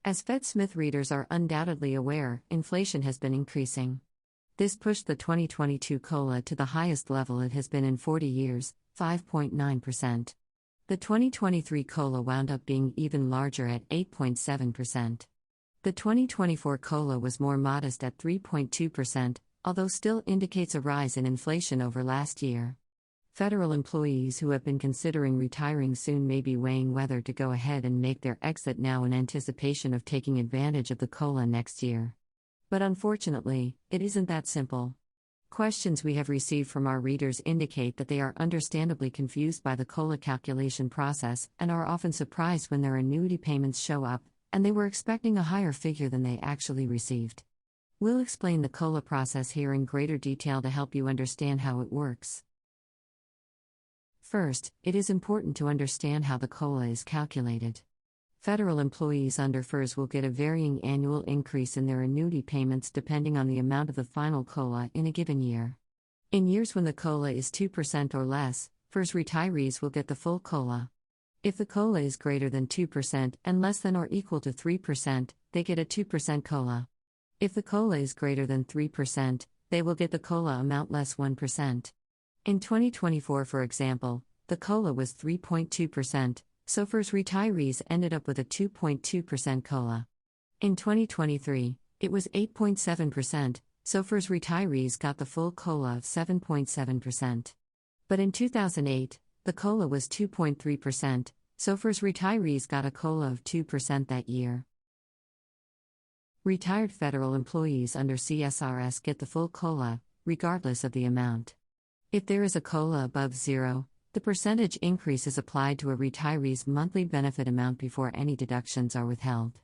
As Fed Smith readers are undoubtedly aware, inflation has been increasing. This pushed the 2022 COLA to the highest level it has been in 40 years, 5.9%. The 2023 COLA wound up being even larger at 8.7%. The 2024 COLA was more modest at 3.2%, although still indicates a rise in inflation over last year. Federal employees who have been considering retiring soon may be weighing whether to go ahead and make their exit now in anticipation of taking advantage of the COLA next year. But unfortunately, it isn't that simple. Questions we have received from our readers indicate that they are understandably confused by the COLA calculation process and are often surprised when their annuity payments show up, and they were expecting a higher figure than they actually received. We'll explain the COLA process here in greater detail to help you understand how it works. First, it is important to understand how the COLA is calculated. Federal employees under FERS will get a varying annual increase in their annuity payments depending on the amount of the final COLA in a given year. In years when the COLA is 2% or less, FERS retirees will get the full COLA. If the COLA is greater than 2% and less than or equal to 3%, they get a 2% COLA. If the COLA is greater than 3%, they will get the COLA amount less 1%. In 2024, for example, the COLA was 3.2%, so FERS retirees ended up with a 2.2% COLA. In 2023, it was 8.7%, so FERS retirees got the full COLA of 7.7%. But in 2008, the COLA was 2.3%, so FERS retirees got a COLA of 2% that year. Retired federal employees under CSRS get the full COLA, regardless of the amount. If there is a COLA above zero, the percentage increase is applied to a retiree's monthly benefit amount before any deductions are withheld.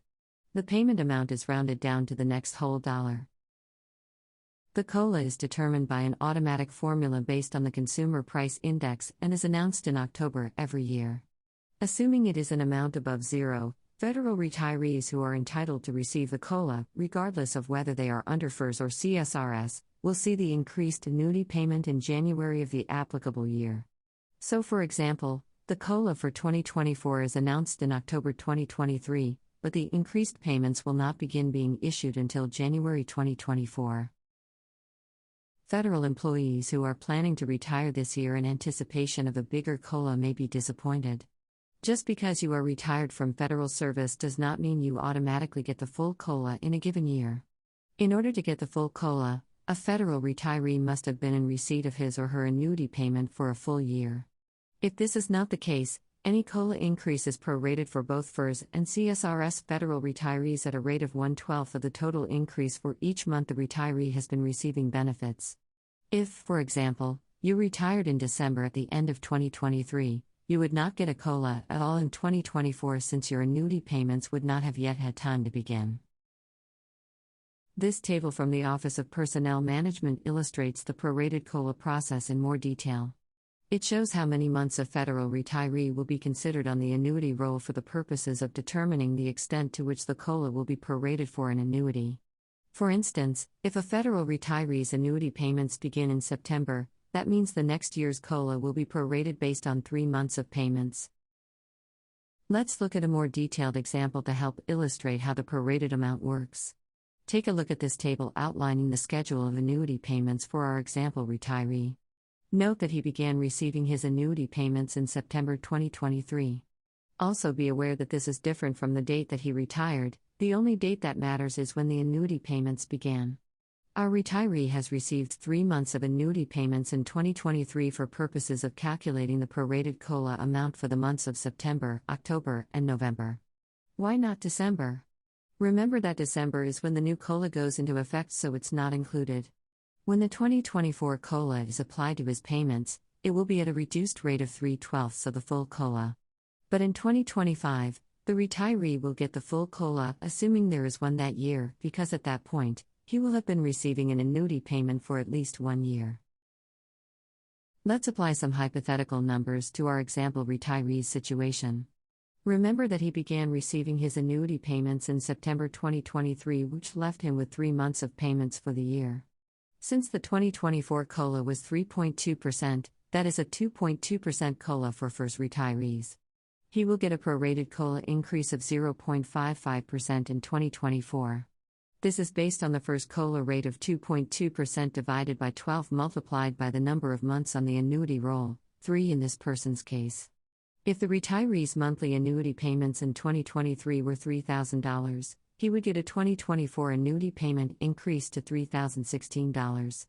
The payment amount is rounded down to the next whole dollar. The COLA is determined by an automatic formula based on the Consumer Price Index and is announced in October every year. Assuming it is an amount above zero, federal retirees who are entitled to receive the COLA, regardless of whether they are under FERS or CSRS, will see the increased annuity payment in January of the applicable year. So for example, the COLA for 2024 is announced in October 2023, but the increased payments will not begin being issued until January 2024. Federal employees who are planning to retire this year in anticipation of a bigger COLA may be disappointed. Just because you are retired from federal service does not mean you automatically get the full COLA in a given year. In order to get the full COLA, a federal retiree must have been in receipt of his or her annuity payment for a full year. If this is not the case, any COLA increase is prorated for both FERS and CSRS federal retirees at a rate of 1/12 of the total increase for each month the retiree has been receiving benefits. If, for example, you retired in December at the end of 2023, you would not get a COLA at all in 2024 since your annuity payments would not have yet had time to begin. This table from the Office of Personnel Management illustrates the prorated COLA process in more detail. It shows how many months a federal retiree will be considered on the annuity roll for the purposes of determining the extent to which the COLA will be prorated for an annuity. For instance, if a federal retiree's annuity payments begin in September, that means the next year's COLA will be prorated based on 3 months of payments. Let's look at a more detailed example to help illustrate how the prorated amount works. Take a look at this table outlining the schedule of annuity payments for our example retiree. Note that he began receiving his annuity payments in September 2023. Also be aware that this is different from the date that he retired. The only date that matters is when the annuity payments began. Our retiree has received 3 months of annuity payments in 2023 for purposes of calculating the prorated COLA amount for the months of September, October, and November. Why not December? Remember that December is when the new COLA goes into effect, so it's not included. When the 2024 COLA is applied to his payments, it will be at a reduced rate of 3/12 of the full COLA. But in 2025, the retiree will get the full COLA, assuming there is one that year, because at that point, he will have been receiving an annuity payment for at least 1 year. Let's apply some hypothetical numbers to our example retiree's situation. Remember that he began receiving his annuity payments in September 2023, which left him with 3 months of payments for the year. Since the 2024 COLA was 3.2%, that is a 2.2% COLA for FERS retirees. He will get a prorated COLA increase of 0.55% in 2024. This is based on the first COLA rate of 2.2% divided by 12 multiplied by the number of months on the annuity roll, 3 in this person's case. If the retiree's monthly annuity payments in 2023 were $3,000, he would get a 2024 annuity payment increase to $3,016.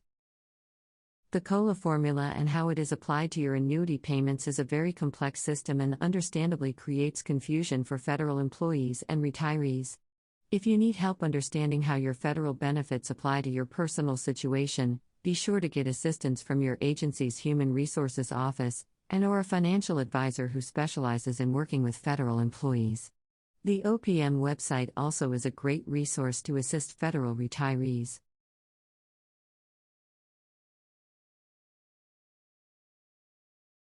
The COLA formula and how it is applied to your annuity payments is a very complex system and understandably creates confusion for federal employees and retirees. If you need help understanding how your federal benefits apply to your personal situation, be sure to get assistance from your agency's Human Resources Office and/or a financial advisor who specializes in working with federal employees. The OPM website also is a great resource to assist federal retirees.